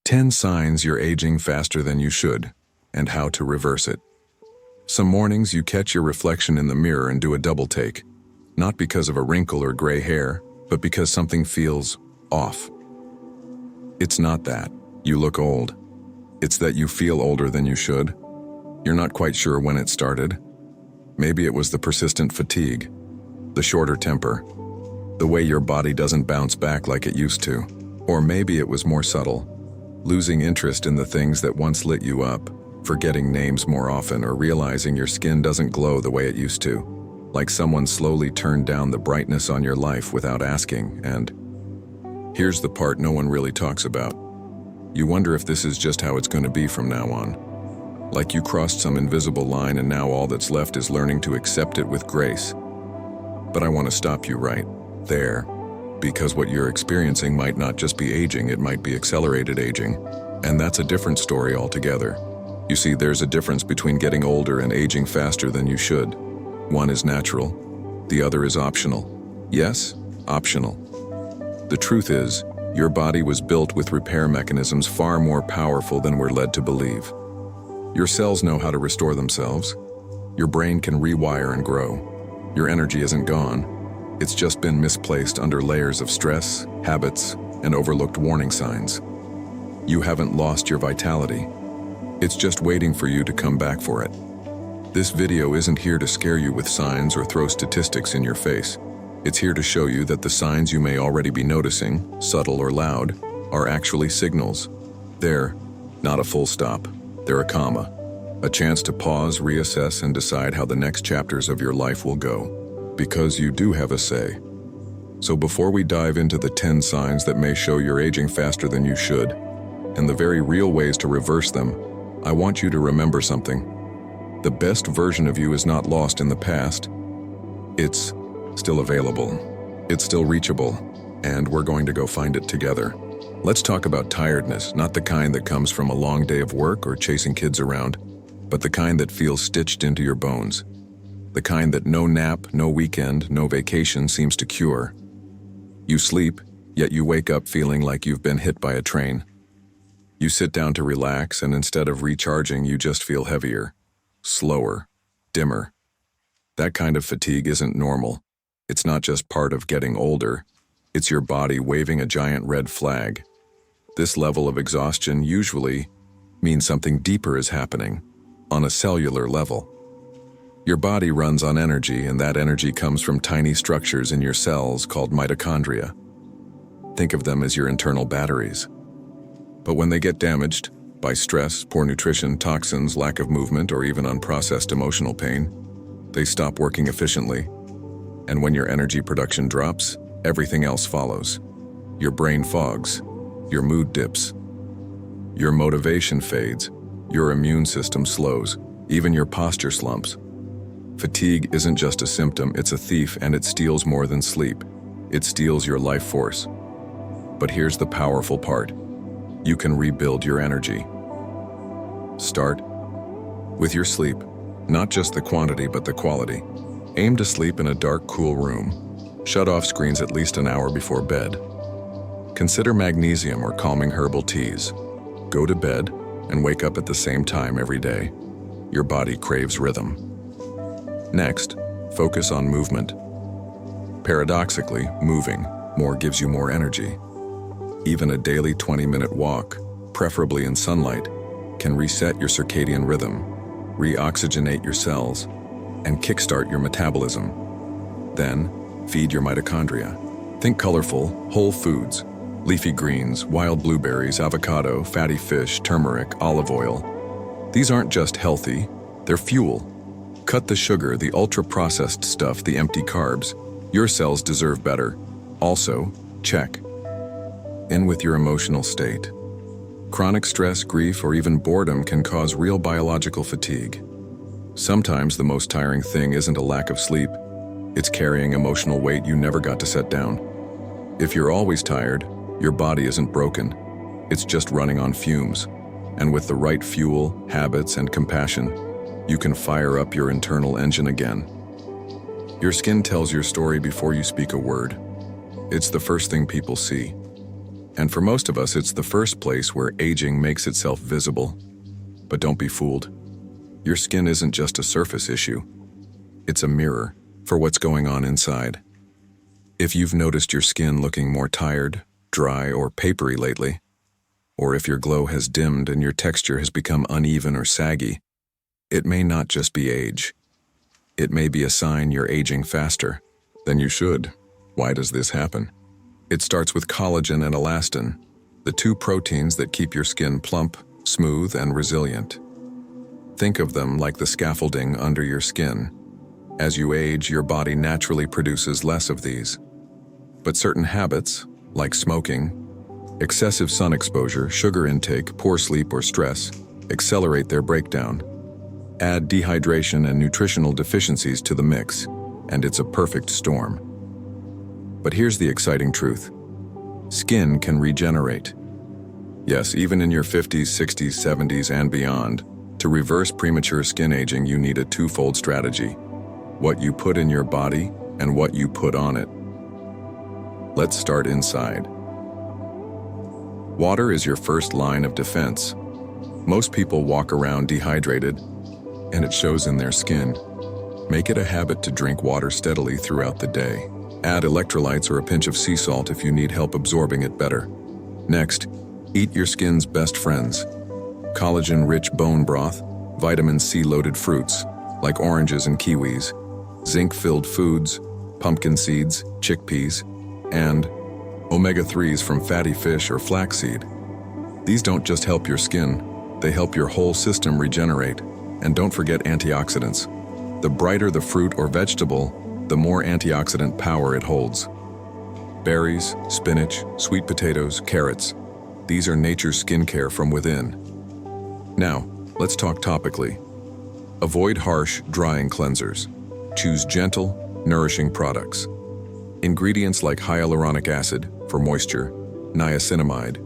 10 signs you're aging faster than you should, and how to reverse it. Some mornings you catch your reflection in the mirror and do a double take, not because of a wrinkle or gray hair, but because something feels off. It's not that you look old. It's that you feel older than you should. You're not quite sure when it started. Maybe it was the persistent fatigue, the shorter temper, the way your body doesn't bounce back like it used to. Or maybe it was more subtle, losing interest in the things that once lit you up, forgetting names more often, or realizing your skin doesn't glow the way it used to, like someone slowly turned down the brightness on your life without asking. And here's the part no one really talks about. You wonder if this is just how it's going to be from now on. Like you crossed some invisible line and now all that's left is learning to accept it with grace. But I want to stop you right there, because what you're experiencing might not just be aging, it might be accelerated aging. And that's a different story altogether. You see, there's a difference between getting older and aging faster than you should. One is natural, the other is optional. Yes, optional. The truth is, your body was built with repair mechanisms far more powerful than we're led to believe. Your cells know how to restore themselves. Your brain can rewire and grow. Your energy isn't gone. It's just been misplaced under layers of stress, habits, and overlooked warning signs. You haven't lost your vitality. It's just waiting for you to come back for it. This video isn't here to scare you with signs or throw statistics in your face. It's here to show you that the signs you may already be noticing, subtle or loud, are actually signals. They're not a full stop. They're a comma. A chance to pause, reassess, and decide how the next chapters of your life will go. Because you do have a say. So before we dive into the 10 signs that may show you're aging faster than you should, and the very real ways to reverse them, I want you to remember something. The best version of you is not lost in the past. It's still available. It's still reachable, and we're going to go find it together. Let's talk about tiredness, not the kind that comes from a long day of work or chasing kids around, but the kind that feels stitched into your bones. The kind that no nap, no weekend, no vacation seems to cure. You sleep, yet you wake up feeling like you've been hit by a train. You sit down to relax, and instead of recharging, you just feel heavier, slower, dimmer. That kind of fatigue isn't normal. It's not just part of getting older. It's your body waving a giant red flag. This level of exhaustion usually means something deeper is happening, on a cellular level. Your body runs on energy, and that energy comes from tiny structures in your cells called mitochondria. Think of them as your internal batteries. But when they get damaged by stress, poor nutrition, toxins, lack of movement, or even unprocessed emotional pain, they stop working efficiently. And when your energy production drops, everything else follows. Your brain fogs, your mood dips, your motivation fades, your immune system slows, even your posture slumps. Fatigue isn't just a symptom, it's a thief, and it steals more than sleep. It steals your life force. But here's the powerful part. You can rebuild your energy. Start with your sleep. Not just the quantity, but the quality. Aim to sleep in a dark, cool room. Shut off screens at least an hour before bed. Consider magnesium or calming herbal teas. Go to bed and wake up at the same time every day. Your body craves rhythm. Next, focus on movement. Paradoxically, moving more gives you more energy. Even a daily 20-minute walk, preferably in sunlight, can reset your circadian rhythm, reoxygenate your cells, and kickstart your metabolism. Then, feed your mitochondria. Think colorful, whole foods, leafy greens, wild blueberries, avocado, fatty fish, turmeric, olive oil. These aren't just healthy, they're fuel. Cut the sugar, the ultra-processed stuff, the empty carbs. Your cells deserve better. Also, check in with your emotional state. Chronic stress, grief, or even boredom can cause real biological fatigue. Sometimes the most tiring thing isn't a lack of sleep. It's carrying emotional weight you never got to set down. If you're always tired, your body isn't broken. It's just running on fumes. And with the right fuel, habits, and compassion, you can fire up your internal engine again. Your skin tells your story before you speak a word. It's the first thing people see. And for most of us, it's the first place where aging makes itself visible. But don't be fooled. Your skin isn't just a surface issue. It's a mirror for what's going on inside. If you've noticed your skin looking more tired, dry, or papery lately, or if your glow has dimmed and your texture has become uneven or saggy, it may not just be age. It may be a sign you're aging faster than you should. Why does this happen? It starts with collagen and elastin, the two proteins that keep your skin plump, smooth, and resilient. Think of them like the scaffolding under your skin. As you age, your body naturally produces less of these. But certain habits, like smoking, excessive sun exposure, sugar intake, poor sleep, or stress, accelerate their breakdown. Add dehydration and nutritional deficiencies to the mix, and it's a perfect storm. But here's the exciting truth. Skin can regenerate. Yes, even in your 50s, 60s, 70s, and beyond, to reverse premature skin aging, you need a twofold strategy: what you put in your body and what you put on it. Let's start inside. Water is your first line of defense. Most people walk around dehydrated, and it shows in their skin. Make it a habit to drink water steadily throughout the day. Add electrolytes or a pinch of sea salt if you need help absorbing it better. Next, eat your skin's best friends. Collagen-rich bone broth, vitamin C-loaded fruits, like oranges and kiwis, zinc-filled foods, pumpkin seeds, chickpeas, and omega-3s from fatty fish or flaxseed. These don't just help your skin, they help your whole system regenerate. And don't forget antioxidants. The brighter the fruit or vegetable, the more antioxidant power it holds. Berries, spinach, sweet potatoes, carrots. These are nature's skincare from within. Now, let's talk topically. Avoid harsh, drying cleansers. Choose gentle, nourishing products. Ingredients like hyaluronic acid for moisture, niacinamide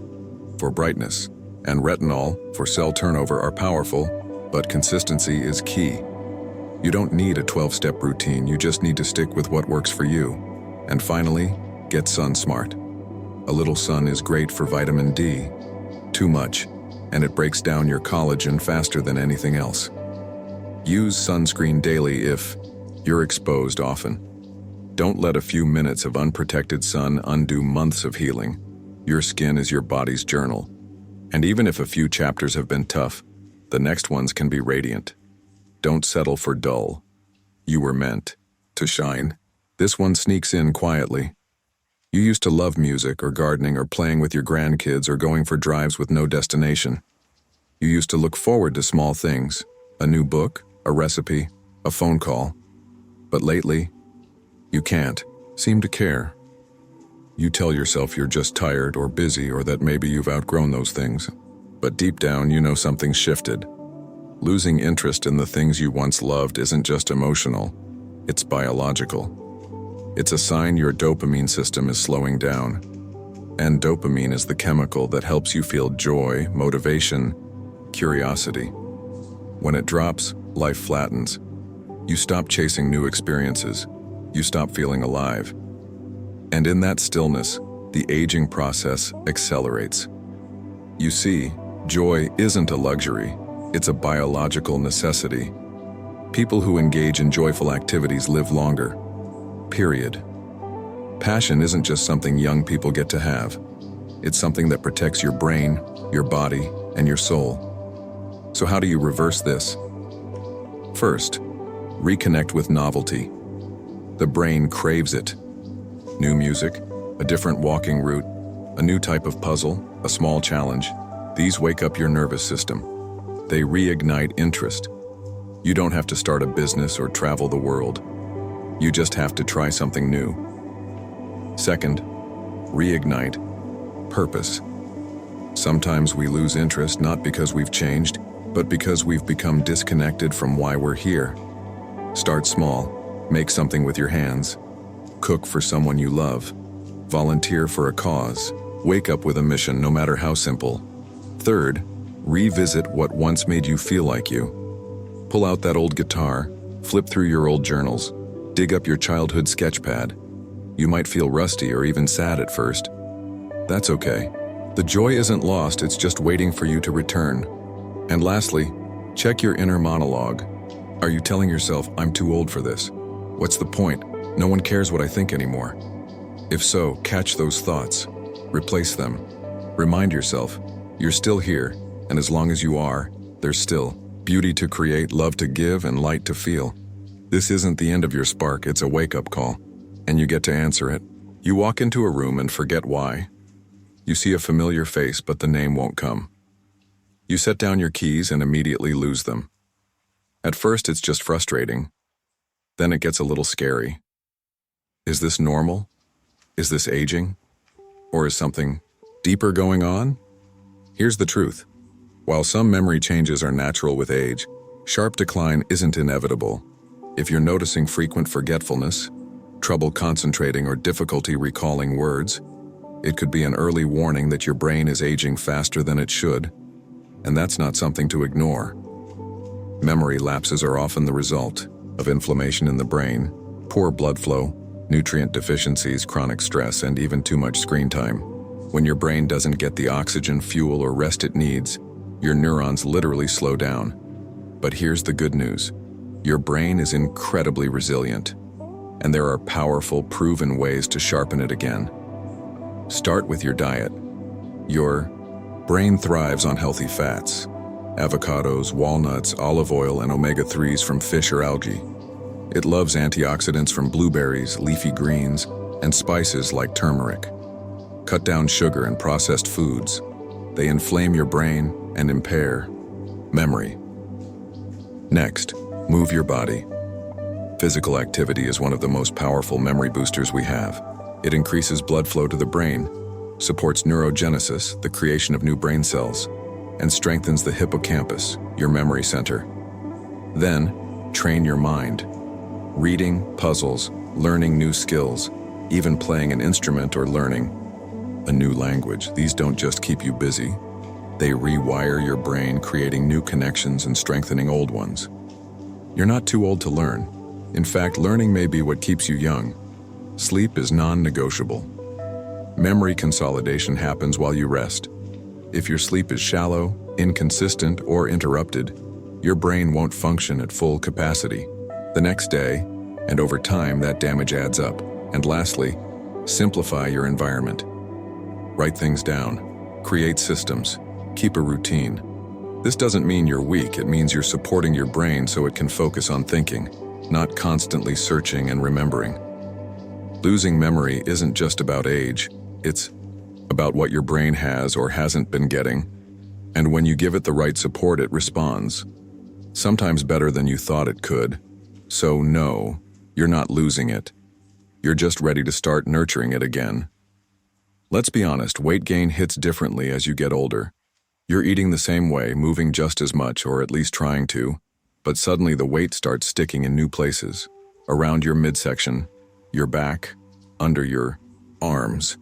for brightness, and retinol for cell turnover are powerful, but consistency is key. You don't need a 12-step routine, you just need to stick with what works for you. And finally, get sun smart. A little sun is great for vitamin D. Too much, and it breaks down your collagen faster than anything else. Use sunscreen daily if you're exposed often. Don't let a few minutes of unprotected sun undo months of healing. Your skin is your body's journal. And even if a few chapters have been tough, the next ones can be radiant. Don't settle for dull. You were meant to shine. This one sneaks in quietly. You used to love music or gardening or playing with your grandkids or going for drives with no destination. You used to look forward to small things, a new book, a recipe, a phone call. But lately, you can't seem to care. You tell yourself you're just tired or busy or that maybe you've outgrown those things. But deep down, you know something's shifted. Losing interest in the things you once loved isn't just emotional, it's biological. It's a sign your dopamine system is slowing down. And dopamine is the chemical that helps you feel joy, motivation, curiosity. When it drops, life flattens. You stop chasing new experiences. You stop feeling alive. And in that stillness, the aging process accelerates. You see, joy isn't a luxury. It's a biological necessity. People who engage in joyful activities live longer. Period. Passion isn't just something young people get to have. It's something that protects your brain, your body, and your soul. So how do you reverse this? First, reconnect with novelty. The brain craves it. New music, a different walking route, a new type of puzzle, a small challenge. These wake up your nervous system. They reignite interest. You don't have to start a business or travel the world. You just have to try something new. Second, reignite purpose. Sometimes we lose interest not because we've changed, but because we've become disconnected from why we're here. Start small, make something with your hands, cook for someone you love, volunteer for a cause, wake up with a mission no matter how simple. Third, revisit what once made you feel like you. Pull out that old guitar, flip through your old journals, dig up your childhood sketch pad. You might feel rusty or even sad at first. That's okay. The joy isn't lost, it's just waiting for you to return. And lastly, check your inner monologue. Are you telling yourself, I'm too old for this? What's the point? No one cares what I think anymore. If so, catch those thoughts. Replace them. Remind yourself, you're still here, and as long as you are, there's still beauty to create, love to give, and light to feel. This isn't the end of your spark, it's a wake-up call, and you get to answer it. You walk into a room and forget why. You see a familiar face, but the name won't come. You set down your keys and immediately lose them. At first, it's just frustrating. Then it gets a little scary. Is this normal? Is this aging? Or is something deeper going on? Here's the truth. While some memory changes are natural with age, sharp decline isn't inevitable. If you're noticing frequent forgetfulness, trouble concentrating, or difficulty recalling words, it could be an early warning that your brain is aging faster than it should, and that's not something to ignore. Memory lapses are often the result of inflammation in the brain, poor blood flow, nutrient deficiencies, chronic stress, and even too much screen time. When your brain doesn't get the oxygen, fuel, or rest it needs, your neurons literally slow down. But here's the good news. Your brain is incredibly resilient, and there are powerful, proven ways to sharpen it again. Start with your diet. Your brain thrives on healthy fats: avocados, walnuts, olive oil, and omega-3s from fish or algae. It loves antioxidants from blueberries, leafy greens, and spices like turmeric. Cut down sugar and processed foods. They inflame your brain and impair memory. Next, move your body. Physical activity is one of the most powerful memory boosters we have. It increases blood flow to the brain, supports neurogenesis, the creation of new brain cells, and strengthens the hippocampus, your memory center. Then, train your mind. Reading, puzzles, learning new skills, even playing an instrument or learning a new language. These don't just keep you busy. They rewire your brain, creating new connections and strengthening old ones. You're not too old to learn. In fact, learning may be what keeps you young. Sleep is non-negotiable. Memory consolidation happens while you rest. If your sleep is shallow, inconsistent, or interrupted, your brain won't function at full capacity the next day, and over time that damage adds up. And lastly, simplify your environment. Write things down, create systems, keep a routine. This doesn't mean you're weak, it means you're supporting your brain so it can focus on thinking, not constantly searching and remembering. Losing memory isn't just about age, it's about what your brain has or hasn't been getting. And when you give it the right support, it responds. Sometimes better than you thought it could. So no, you're not losing it. You're just ready to start nurturing it again. Let's be honest, weight gain hits differently as you get older. You're eating the same way, moving just as much, or at least trying to, but suddenly the weight starts sticking in new places, around your midsection, your back, under your arms.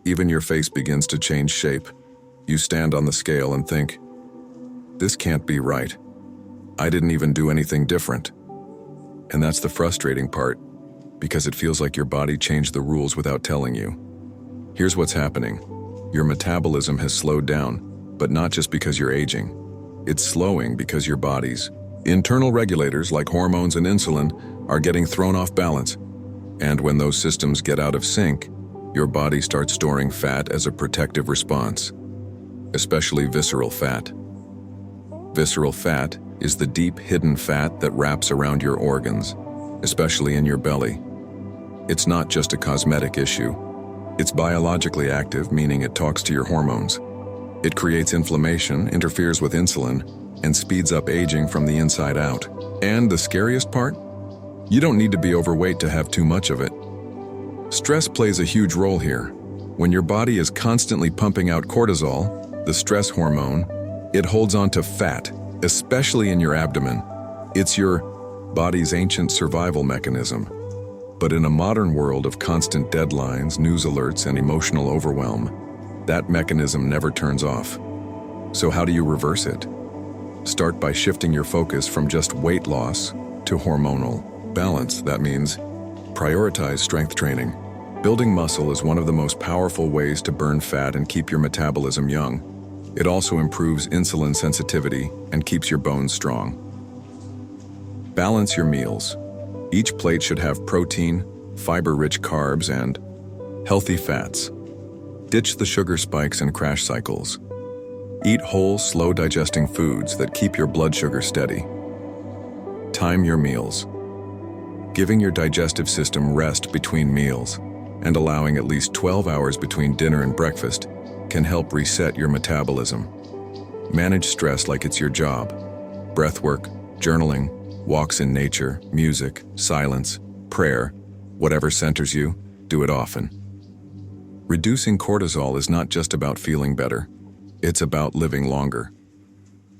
Even your face begins to change shape. You stand on the scale and think, this can't be right. I didn't even do anything different. And that's the frustrating part, because it feels like your body changed the rules without telling you. Here's what's happening. Your metabolism has slowed down, but not just because you're aging. It's slowing because your body's internal regulators like hormones and insulin are getting thrown off balance. And when those systems get out of sync, your body starts storing fat as a protective response, especially visceral fat. Visceral fat is the deep hidden fat that wraps around your organs, especially in your belly. It's not just a cosmetic issue. It's biologically active, meaning it talks to your hormones. It creates inflammation, interferes with insulin, and speeds up aging from the inside out. And the scariest part? You don't need to be overweight to have too much of it. Stress plays a huge role here. When your body is constantly pumping out cortisol, the stress hormone, it holds on to fat, especially in your abdomen. It's your body's ancient survival mechanism. But in a modern world of constant deadlines, news alerts, and emotional overwhelm, that mechanism never turns off. So how do you reverse it? Start by shifting your focus from just weight loss to hormonal balance. That means prioritize strength training. Building muscle is one of the most powerful ways to burn fat and keep your metabolism young. It also improves insulin sensitivity and keeps your bones strong. Balance your meals. Each plate should have protein, fiber-rich carbs, and healthy fats. Ditch the sugar spikes and crash cycles. Eat whole, slow-digesting foods that keep your blood sugar steady. Time your meals. Giving your digestive system rest between meals and allowing at least 12 hours between dinner and breakfast can help reset your metabolism. Manage stress like it's your job. Breathwork, journaling, walks in nature, music, silence, prayer, whatever centers you, do it often. Reducing cortisol is not just about feeling better. It's about living longer.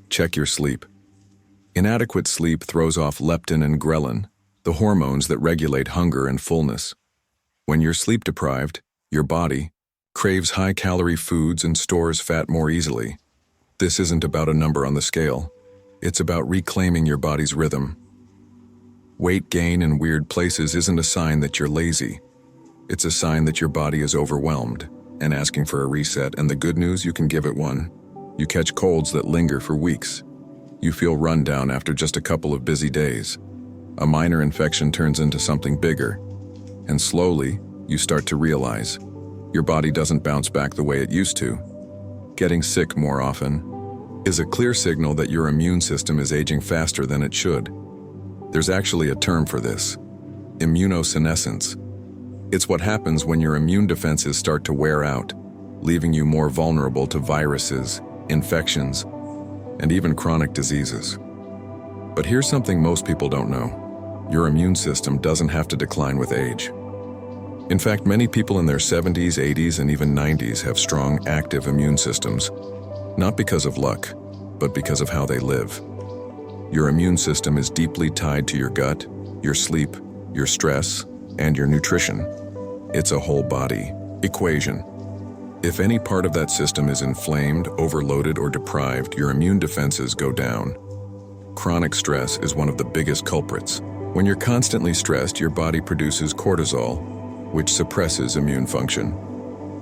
Check your sleep. Inadequate sleep throws off leptin and ghrelin, the hormones that regulate hunger and fullness. When you're sleep deprived, your body craves high-calorie foods and stores fat more easily. This isn't about a number on the scale. It's about reclaiming your body's rhythm. Weight gain in weird places isn't a sign that you're lazy. It's a sign that your body is overwhelmed and asking for a reset, and the good news, you can give it one. You catch colds that linger for weeks. You feel run down after just a couple of busy days. A minor infection turns into something bigger, and slowly, you start to realize your body doesn't bounce back the way it used to. Getting sick more often is a clear signal that your immune system is aging faster than it should. There's actually a term for this: immunosenescence. It's what happens when your immune defenses start to wear out, leaving you more vulnerable to viruses, infections, and even chronic diseases. But here's something most people don't know. Your immune system doesn't have to decline with age. In fact, many people in their 70s, 80s, and even 90s have strong, active immune systems, not because of luck, but because of how they live. Your immune system is deeply tied to your gut, your sleep, your stress, and your nutrition. It's a whole body equation. If any part of that system is inflamed, overloaded, or deprived, your immune defenses go down. Chronic stress is one of the biggest culprits. When you're constantly stressed, your body produces cortisol, which suppresses immune function.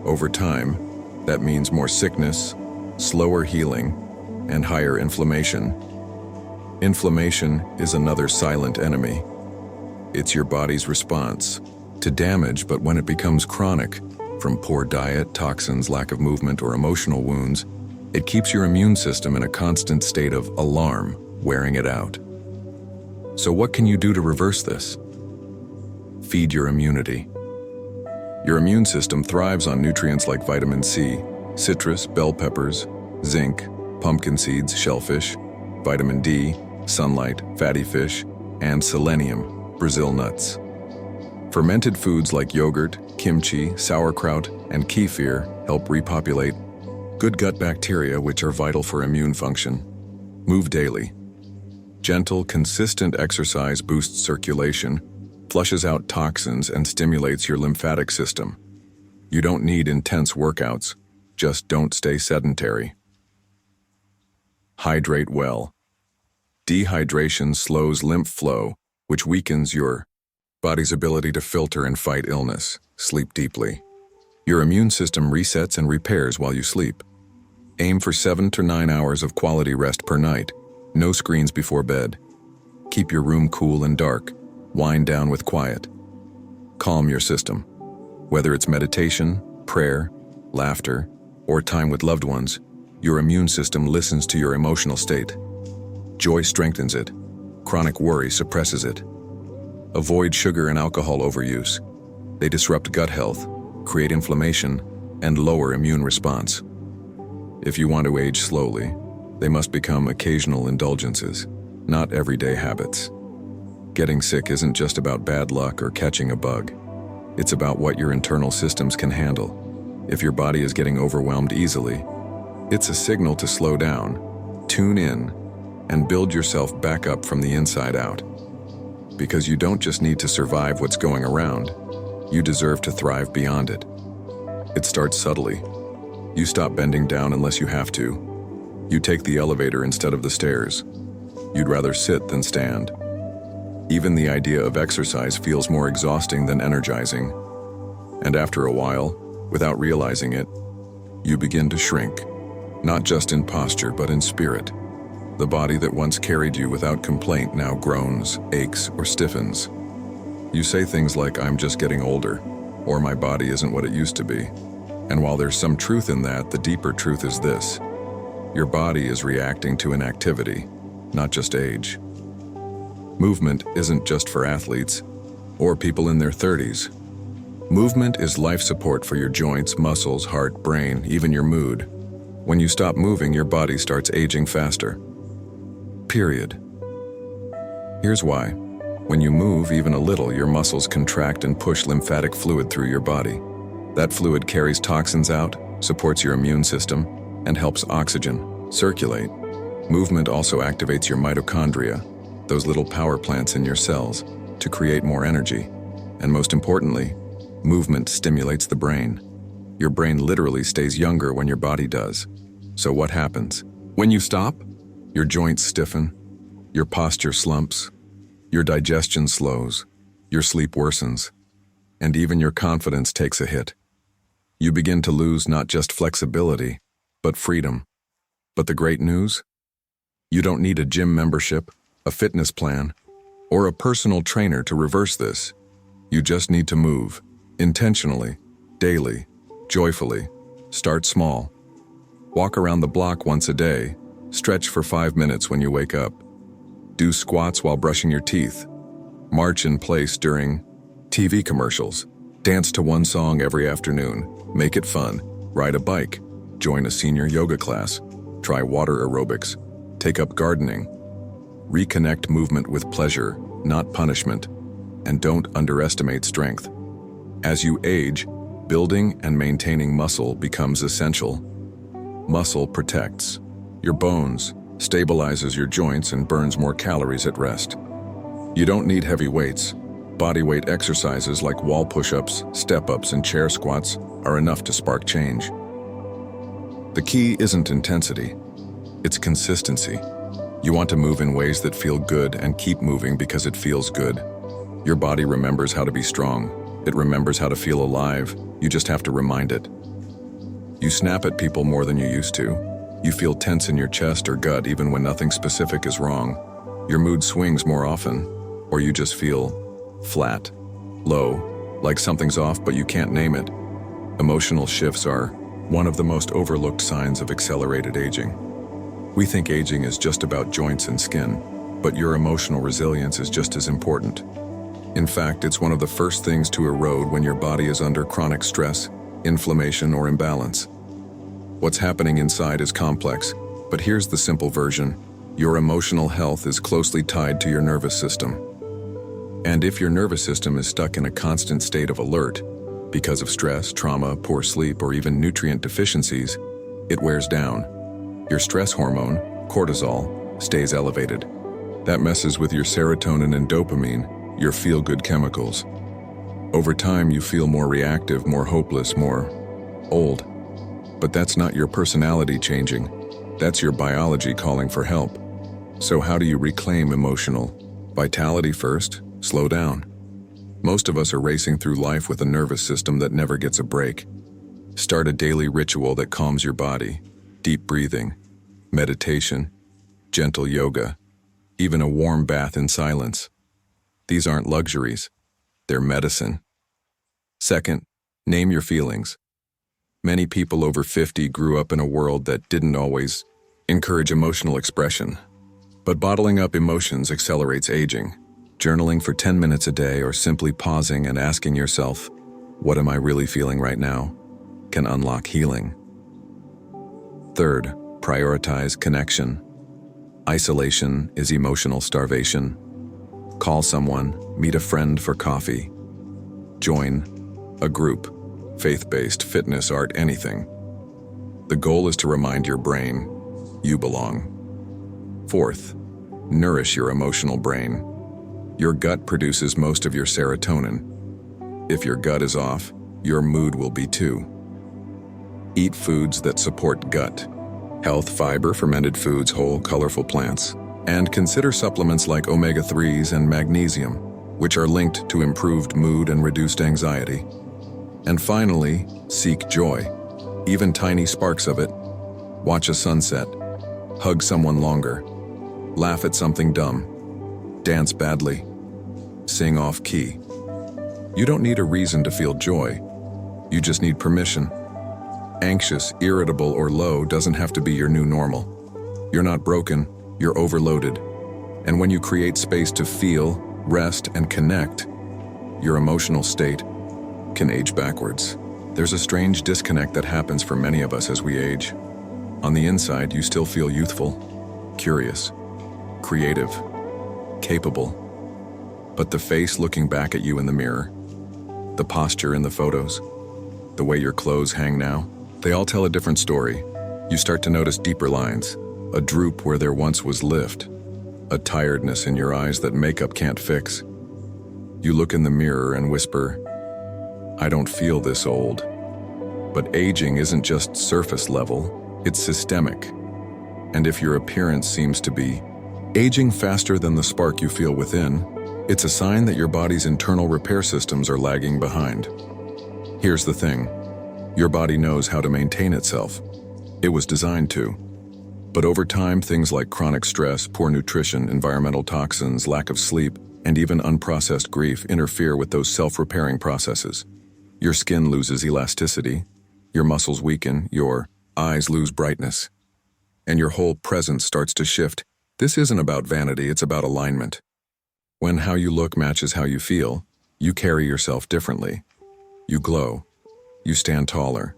Over time, that means more sickness, slower healing, and higher inflammation. Inflammation is another silent enemy. It's your body's response to damage, but when it becomes chronic, from poor diet, toxins, lack of movement, or emotional wounds, it keeps your immune system in a constant state of alarm, wearing it out. So what can you do to reverse this? Feed your immunity. Your immune system thrives on nutrients like vitamin C, citrus, bell peppers, zinc, pumpkin seeds, shellfish, vitamin D, sunlight, fatty fish, and selenium, Brazil nuts. Fermented foods like yogurt, kimchi, sauerkraut, and kefir help repopulate good gut bacteria, which are vital for immune function. Move daily. Gentle, consistent exercise boosts circulation, flushes out toxins, and stimulates your lymphatic system. You don't need intense workouts, just don't stay sedentary. Hydrate well. Dehydration slows lymph flow, which weakens your body's ability to filter and fight illness. Sleep deeply. Your immune system resets and repairs while you sleep. Aim for 7 to 9 hours of quality rest per night. No screens before bed. Keep your room cool and dark. Wind down with quiet. Calm your system. Whether it's meditation, prayer, laughter, or time with loved ones, your immune system listens to your emotional state. Joy strengthens it. Chronic worry suppresses it. Avoid sugar and alcohol overuse. They disrupt gut health, create inflammation, and lower immune response. If you want to age slowly, they must become occasional indulgences, not everyday habits. Getting sick isn't just about bad luck or catching a bug. It's about what your internal systems can handle. If your body is getting overwhelmed easily, it's a signal to slow down, tune in, and build yourself back up from the inside out. Because you don't just need to survive what's going around, you deserve to thrive beyond it. It starts subtly. You stop bending down unless you have to. You take the elevator instead of the stairs. You'd rather sit than stand. Even the idea of exercise feels more exhausting than energizing. And after a while, without realizing it, you begin to shrink, not just in posture but in spirit. The body that once carried you without complaint now groans, aches, or stiffens. You say things like, "I'm just getting older," or "my body isn't what it used to be." And while there's some truth in that, the deeper truth is this: your body is reacting to inactivity, not just age. Movement isn't just for athletes or people in their 30s. Movement is life support for your joints, muscles, heart, brain, even your mood. When you stop moving, your body starts aging faster. Period. Here's why. When you move even a little, your muscles contract and push lymphatic fluid through your body. That fluid carries toxins out, supports your immune system, and helps oxygen circulate. Movement also activates your mitochondria, those little power plants in your cells, to create more energy. And most importantly, movement stimulates the brain. Your brain literally stays younger when your body does. So what happens? When you stop, your joints stiffen, your posture slumps, your digestion slows, your sleep worsens, and even your confidence takes a hit. You begin to lose not just flexibility, but freedom. But the great news? You don't need a gym membership, a fitness plan, or a personal trainer to reverse this. You just need to move, intentionally, daily, joyfully. Start small. Walk around the block once a day. Stretch for 5 minutes when you wake up. Do squats while brushing your teeth. March in place during TV commercials. Dance to one song every afternoon. Make it fun. Ride a bike. Join a senior yoga class. Try water aerobics. Take up gardening. Reconnect movement with pleasure, not punishment. And don't underestimate strength. As you age, building and maintaining muscle becomes essential. Muscle protects your bones, stabilizes your joints, and burns more calories at rest. You don't need heavy weights. Body weight exercises like wall push-ups, step-ups, and chair squats are enough to spark change. The key isn't intensity, it's consistency. You want to move in ways that feel good and keep moving because it feels good. Your body remembers how to be strong. It remembers how to feel alive. You just have to remind it. You snap at people more than you used to. You feel tense in your chest or gut even when nothing specific is wrong. Your mood swings more often, or you just feel flat, low, like something's off but you can't name it. Emotional shifts are one of the most overlooked signs of accelerated aging. We think aging is just about joints and skin, but your emotional resilience is just as important. In fact, it's one of the first things to erode when your body is under chronic stress, inflammation, or imbalance. What's happening inside is complex, but here's the simple version. Your emotional health is closely tied to your nervous system. And if your nervous system is stuck in a constant state of alert, because of stress, trauma, poor sleep, or even nutrient deficiencies, it wears down. Your stress hormone, cortisol, stays elevated. That messes with your serotonin and dopamine, your feel-good chemicals. Over time, you feel more reactive, more hopeless, more old. But that's not your personality changing. That's your biology calling for help. So how do you reclaim emotional vitality first? Slow down. Most of us are racing through life with a nervous system that never gets a break. Start a daily ritual that calms your body. Deep breathing, meditation, gentle yoga, even a warm bath in silence. These aren't luxuries. They're medicine. Second, name your feelings. Many people over 50 grew up in a world that didn't always encourage emotional expression. But bottling up emotions accelerates aging. Journaling for 10 minutes a day or simply pausing and asking yourself, "What am I really feeling right now?" can unlock healing. Third, prioritize connection. Isolation is emotional starvation. Call someone, meet a friend for coffee. Join a group, faith-based, fitness, art, anything. The goal is to remind your brain, you belong. Fourth, nourish your emotional brain. Your gut produces most of your serotonin. If your gut is off, your mood will be too. Eat foods that support gut health, fiber, fermented foods, whole, colorful plants, and consider supplements like omega-3s and magnesium, which are linked to improved mood and reduced anxiety. And finally, seek joy, even tiny sparks of it. Watch a sunset, hug someone longer, laugh at something dumb, dance badly, sing off key. You don't need a reason to feel joy. You just need permission. Anxious, irritable, or low doesn't have to be your new normal. You're not broken, you're overloaded. And when you create space to feel, rest, and connect, your emotional state can age backwards. There's a strange disconnect that happens for many of us as we age. On the inside, you still feel youthful, curious, creative, capable. But the face looking back at you in the mirror, the posture in the photos, the way your clothes hang now, they all tell a different story. You start to notice deeper lines, a droop where there once was lift, a tiredness in your eyes that makeup can't fix. You look in the mirror and whisper, "I don't feel this old." But aging isn't just surface level, it's systemic. And if your appearance seems to be aging faster than the spark you feel within, it's a sign that your body's internal repair systems are lagging behind. Here's the thing. Your body knows how to maintain itself. It was designed to. But over time, things like chronic stress, poor nutrition, environmental toxins, lack of sleep, and even unprocessed grief interfere with those self-repairing processes. Your skin loses elasticity, your muscles weaken, your eyes lose brightness, and your whole presence starts to shift. This isn't about vanity, it's about alignment. When how you look matches how you feel, you carry yourself differently. You glow. You stand taller.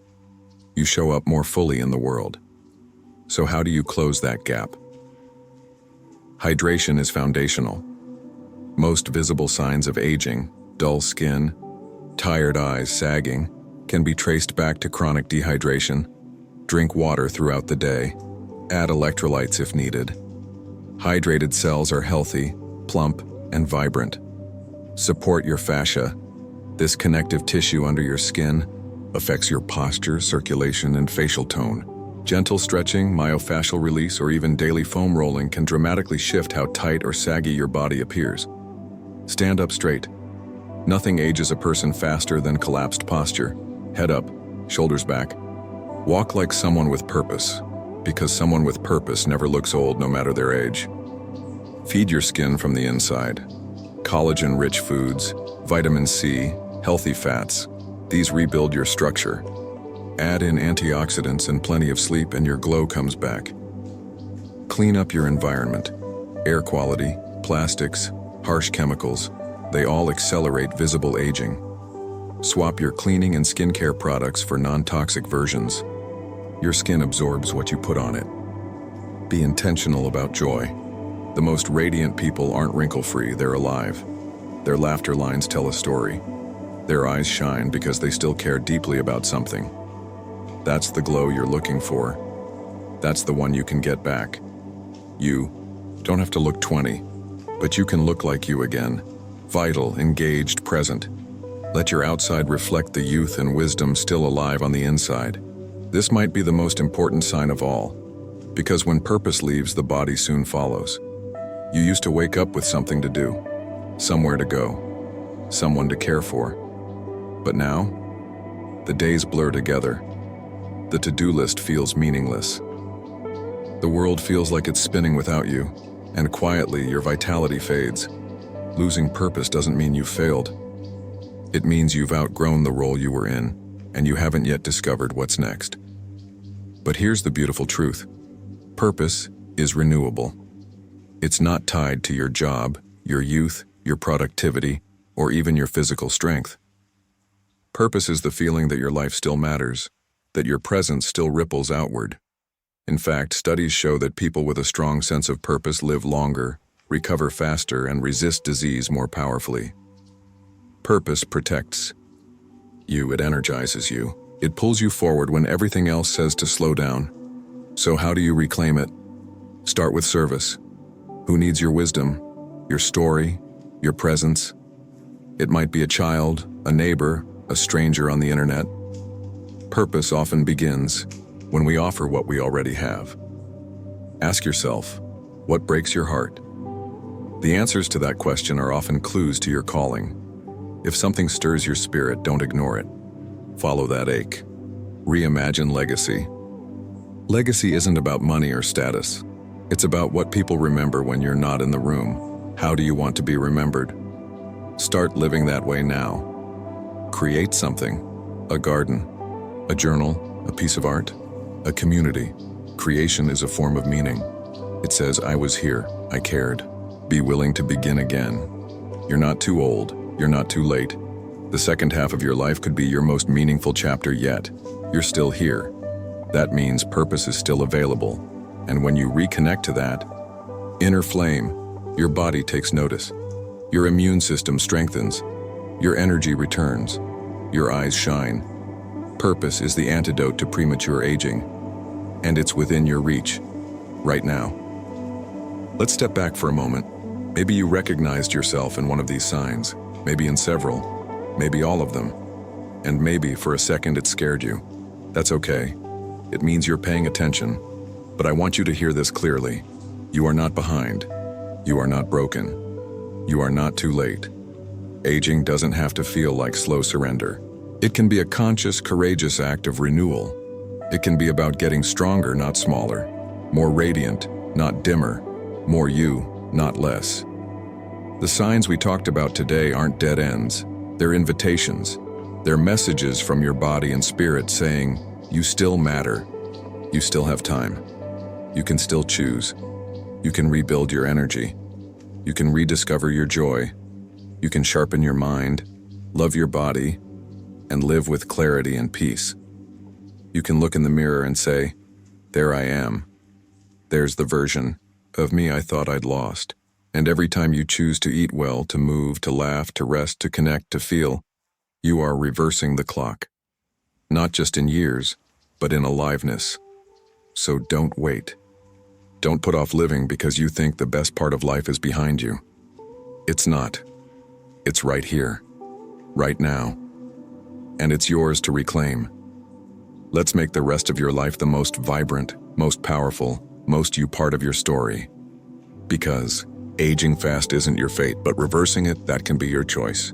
You show up more fully in the world. So how do you close that gap? Hydration is foundational. Most visible signs of aging, dull skin, tired eyes sagging, can be traced back to chronic dehydration. Drink water throughout the day. Add electrolytes if needed. Hydrated cells are healthy, plump, and vibrant. Support your fascia. This connective tissue under your skin affects your posture, circulation, and facial tone. Gentle stretching, myofascial release, or even daily foam rolling can dramatically shift how tight or saggy your body appears. Stand up straight. Nothing ages a person faster than collapsed posture. Head up, shoulders back. Walk like someone with purpose, because someone with purpose never looks old no matter their age. Feed your skin from the inside. Collagen-rich foods, vitamin C, healthy fats. These rebuild your structure. Add in antioxidants and plenty of sleep and your glow comes back. Clean up your environment. Air quality, plastics, harsh chemicals, they all accelerate visible aging. Swap your cleaning and skincare products for non-toxic versions. Your skin absorbs what you put on it. Be intentional about joy. The most radiant people aren't wrinkle-free, they're alive. Their laughter lines tell a story. Their eyes shine because they still care deeply about something. That's the glow you're looking for. That's the one you can get back. You don't have to look 20, but you can look like you again. Vital, engaged, present. Let your outside reflect the youth and wisdom still alive on the inside. This might be the most important sign of all, because when purpose leaves, the body soon follows. You used to wake up with something to do, somewhere to go, someone to care for. But now, the days blur together. The to-do list feels meaningless. The world feels like it's spinning without you, and quietly your vitality fades. Losing purpose doesn't mean you failed. It means you've outgrown the role you were in, and you haven't yet discovered what's next. But here's the beautiful truth. Purpose is renewable. It's not tied to your job, your youth, your productivity, or even your physical strength. Purpose is the feeling that your life still matters, that your presence still ripples outward. In fact, studies show that people with a strong sense of purpose live longer, recover faster, and resist disease more powerfully. Purpose protects you, it energizes you. It pulls you forward when everything else says to slow down. So how do you reclaim it? Start with service. Who needs your wisdom, your story, your presence? It might be a child, a neighbor, a stranger on the internet. Purpose often begins when we offer what we already have. Ask yourself, what breaks your heart? The answers to that question are often clues to your calling. If something stirs your spirit, don't ignore it. Follow that ache. Reimagine legacy. Legacy isn't about money or status. It's about what people remember when you're not in the room. How do you want to be remembered? Start living that way now. Create something. A garden, a journal, a piece of art, a community. Creation is a form of meaning. It says, I was here, I cared. Be willing to begin again. You're not too old, you're not too late. The second half of your life could be your most meaningful chapter yet. You're still here. That means purpose is still available. And when you reconnect to that inner flame, your body takes notice. Your immune system strengthens. Your energy returns. Your eyes shine. Purpose is the antidote to premature aging. And it's within your reach, right now. Let's step back for a moment. Maybe you recognized yourself in one of these signs, maybe in several, maybe all of them. And maybe for a second it scared you. That's okay. It means you're paying attention. But I want you to hear this clearly. You are not behind. You are not broken. You are not too late. Aging doesn't have to feel like slow surrender. It can be a conscious, courageous act of renewal. It can be about getting stronger, not smaller. More radiant, not dimmer. More you, not less. The signs we talked about today aren't dead ends. They're invitations. They're messages from your body and spirit saying, you still matter. You still have time. You can still choose. You can rebuild your energy. You can rediscover your joy. You can sharpen your mind, love your body, and live with clarity and peace. You can look in the mirror and say, there I am. There's the version of me I thought I'd lost. And every time you choose to eat well, to move, to laugh, to rest, to connect, to feel, you are reversing the clock. Not just in years, but in aliveness. So don't wait. Don't put off living because you think the best part of life is behind you. It's not. It's right here, right now. And it's yours to reclaim. Let's make the rest of your life the most vibrant, most powerful, most you part of your story. Because aging fast isn't your fate, but reversing it, that can be your choice.